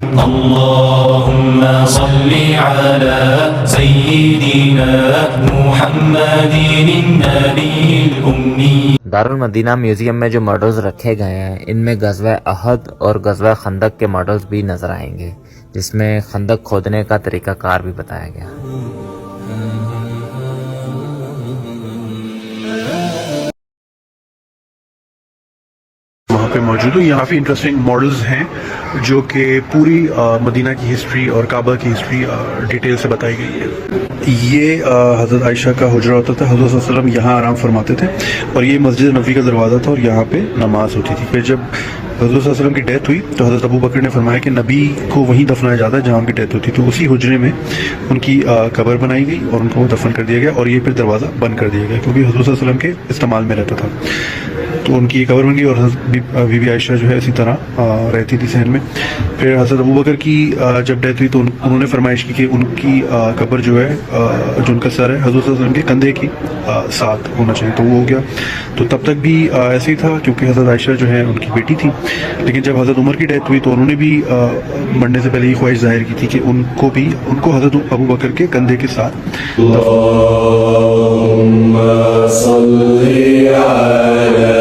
اللهم صل على سيدنا محمد النبي الأمي۔ دارال مدینہ میوزیم میں جو ماڈلز رکھے گئے ہیں ان میں غزوہ احد اور غزوہ خندق کے ماڈلز بھی نظر آئیں گے، جس میں خندق کھودنے کا طریقہ کار بھی بتایا گیا۔ وہاں پہ موجود ہوں، یہاں کافی انٹرسٹنگ ماڈلز ہیں جو کہ پوری مدینہ کی ہسٹری اور کعبہ کی ہسٹری ڈیٹیل سے بتائی گئی ہے۔ یہ حضرت عائشہ کا حجرہ ہوتا تھا، حضرت صلی اللہ علیہ وسلم یہاں آرام فرماتے تھے اور یہ مسجد نبوی کا دروازہ تھا اور یہاں پہ نماز ہوتی تھی۔ پھر جب حضرت صلی اللہ علیہ وسلم کی ڈیتھ ہوئی تو حضرت ابو بکر نے فرمایا کہ نبی کو وہیں دفنایا جاتا ہے جہاں ان کی ڈیتھ ہوتی، تو اسی حجرے میں ان کی قبر بنائی گئی اور ان کو دفن کر دیا گیا، اور یہ پھر دروازہ بند کر دیا گیا کیونکہ حضرت صلی اللہ علیہ وسلم کے استعمال میں رہتا تھا، تو ان کی قبر بن گئی۔ اور حضرت بی بی عائشہ جو ہے اسی طرح رہتی تھی صحن میں۔ پھر حضرت ابو بکر کی جب ڈیتھ ہوئی تو انہوں نے فرمائش کی کہ ان کی قبر جو ہے، جو ان کا سر ہے، حضرت صلی اللہ علیہ وسلم کے کندھے کی ساتھ ہونا چاہیے، تو وہ ہو گیا۔ تو تب تک بھی ایسے ہی تھا کیونکہ حضرت عائشہ جو ہے ان کی بیٹی تھی، لیکن جب حضرت عمر کی ڈیتھ ہوئی تو انہوں نے بھی مرنے سے پہلے یہ خواہش ظاہر کی تھی کہ ان کو حضرت ابو بکر کے کندھے کے ساتھ اللهم صل على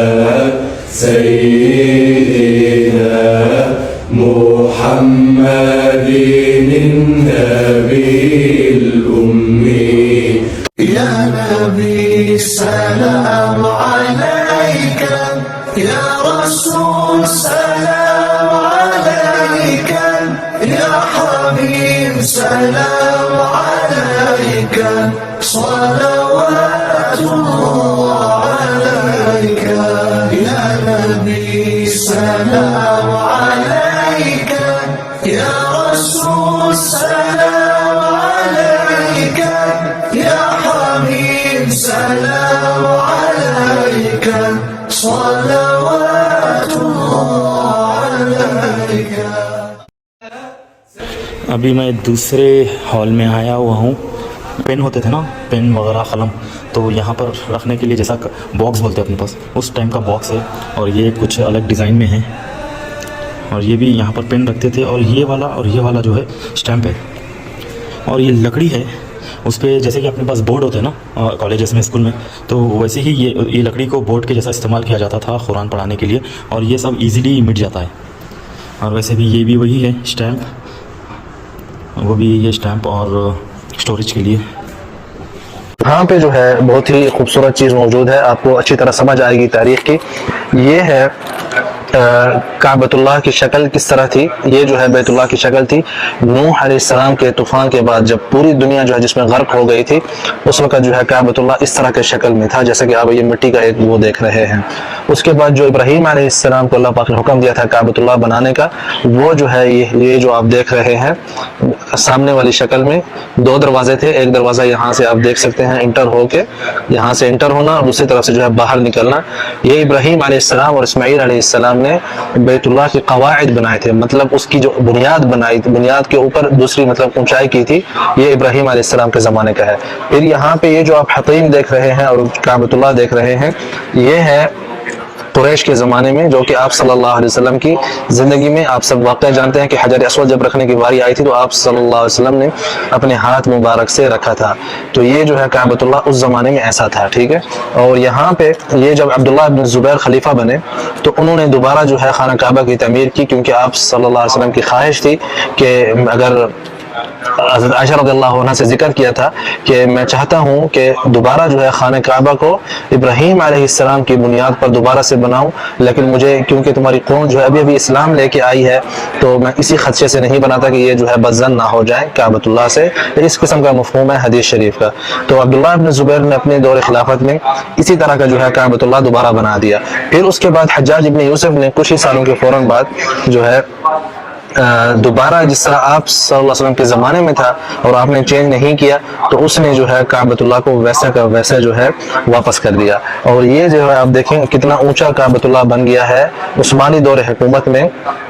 سيدنا محمد النبي الأمي۔ يا نبي السلام عليك، يا رسول سلام عليك، يا حبيب سلام عليك، صلوات الله عليك، يا نبي سلام عليك، يا رسول سلام عليك، يا حبيب سلام عليك، صلوات الله عليك۔ ابھی میں دوسرے ہال میں آیا ہوا ہوں۔ پین ہوتے تھے نا، پین وغیرہ قلم، تو یہاں پر رکھنے کے لیے جیسا باکس بولتے ہیں اپنے پاس، اس ٹائم کا باکس ہے، اور یہ کچھ الگ ڈیزائن میں ہے، اور یہ بھی یہاں پر پین رکھتے تھے، اور یہ والا جو ہے اسٹیمپ ہے، اور یہ لکڑی ہے اس پہ، جیسے کہ اپنے پاس بورڈ ہوتے ہیں نا کالجز میں، اسکول میں، تو ویسے ہی یہ لکڑی کو بورڈ کے جیسا استعمال کیا جاتا تھا قرآن پڑھانے کے لیے، اور یہ سب ایزیلی مٹ جاتا ہے۔ اور ویسے بھی یہ بھی وہی ہے اسٹیمپ، وہ بھی یہ اسٹیمپ اور اسٹوریج کے لیے۔ یہاں پہ جو ہے بہت ہی خوبصورت چیز موجود ہے، آپ کو اچھی طرح سمجھ آئے گی تاریخ کی۔ یہ ہے کعبۃ اللہ کی شکل کس طرح تھی۔ یہ جو ہے بیت اللہ کی شکل تھی۔ نوح علیہ السلام کے طوفان کے بعد جب پوری دنیا جو ہے جس میں غرق ہو گئی تھی، اس وقت جو ہے کعبۃ اللہ اس طرح کے شکل میں تھا، جیسا کہ آپ یہ مٹی کا ایک وہ دیکھ رہے ہیں۔ اس کے بعد جو ابراہیم علیہ السلام کو اللہ پاک نے حکم دیا تھا کعبۃ اللہ بنانے کا، وہ جو ہے یہ جو آپ دیکھ رہے ہیں سامنے والی شکل میں، دو دروازے تھے۔ ایک دروازہ یہاں سے آپ دیکھ سکتے ہیں انٹر ہو کے، یہاں سے انٹر ہونا، اور دوسری طرف سے جو ہے باہر نکلنا۔ یہ ابراہیم علیہ السلام اور اسماعیل علیہ السلام نے بیت اللہ کے قواعد بنائے تھے، مطلب اس کی جو بنیاد بنائی تھی، بنیاد کے اوپر دوسری مطلب اونچائی کی تھی، یہ ابراہیم علیہ السلام کے زمانے کا ہے۔ پھر یہاں پہ یہ جو آپ حطیم دیکھ رہے ہیں اور کعبۃ اللہ دیکھ رہے ہیں، یہ ہے قریش کے زمانے میں، جو کہ آپ صلی اللہ علیہ وسلم کی زندگی میں آپ سب واقعہ جانتے ہیں کہ حجر اسود جب رکھنے کی باری آئی تھی تو آپ صلی اللہ علیہ وسلم نے اپنے ہاتھ مبارک سے رکھا تھا۔ تو یہ جو ہے کعبۃ اللہ اس زمانے میں ایسا تھا، ٹھیک ہے۔ اور یہاں پہ یہ جب عبداللہ بن زبیر خلیفہ بنے تو انہوں نے دوبارہ جو ہے خانہ کعبہ کی تعمیر کی، کیونکہ آپ صلی اللہ علیہ وسلم کی خواہش تھی کہ اگر حضرت عائشہ رضی اللہ عنہ سے ذکر کیا تھا کہ میں چاہتا ہوں کہ دوبارہ جو ہے خانہ کعبہ کو ابراہیم علیہ السلام کی بنیاد پر دوبارہ سے بناؤں، لیکن مجھے کیونکہ تمہاری قوم جو ہے ابھی اسلام لے کے آئی ہے تو میں اسی خدشے سے نہیں بناتا کہ یہ جو ہے بدظن نہ ہو جائے کعبۃ اللہ سے۔ اس قسم کا مفہوم ہے حدیث شریف کا۔ تو عبداللہ بن زبیر نے اپنے دور خلافت میں اسی طرح کا جو ہے کعبۃ اللہ دوبارہ بنا دیا۔ پھر اس کے بعد حجاج ابن یوسف نے کچھ ہی سالوں کے فوراً بعد جو ہے دوبارہ جس طرح آپ صلی اللہ علیہ وسلم کے زمانے میں تھا اور آپ نے چینج نہیں کیا، تو اس نے جو ہے کعبۃ اللہ کو ویسا کا ویسا جو ہے واپس کر دیا۔ اور یہ جو ہے آپ دیکھیں کتنا اونچا کعبۃ اللہ بن گیا ہے عثمانی دور حکومت میں۔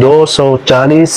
240